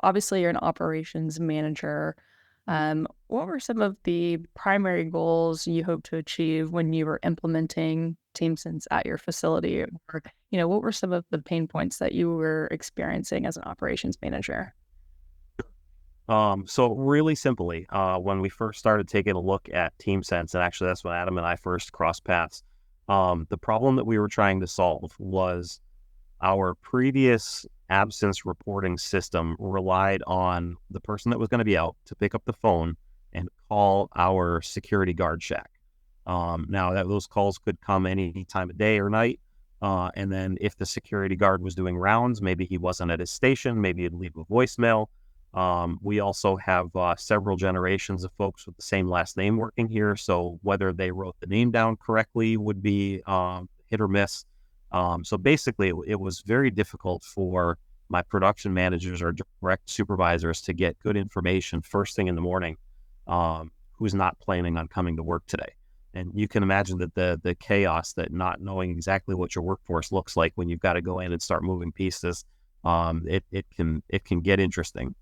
obviously you're an operations manager. What were some of the primary goals you hope to achieve when you were implementing TeamSense at your facility? Or, what were some of the pain points that you were experiencing as an operations manager? So really simply, when we first started taking a look at TeamSense, and actually that's when Adam and I first crossed paths, the problem that we were trying to solve was our previous absence reporting system relied on the person that was going to be out to pick up the phone and call our security guard shack. Now that those calls could come any time of day or night. And then if the security guard was doing rounds, maybe he wasn't at his station, maybe he'd leave a voicemail. We also have several generations of folks with the same last name working here. So whether they wrote the name down correctly would be hit or miss. So basically, it was very difficult for my production managers or direct supervisors to get good information first thing in the morning, who's not planning on coming to work today. And you can imagine that the chaos that not knowing exactly what your workforce looks like when you've got to go in and start moving pieces, it can get interesting.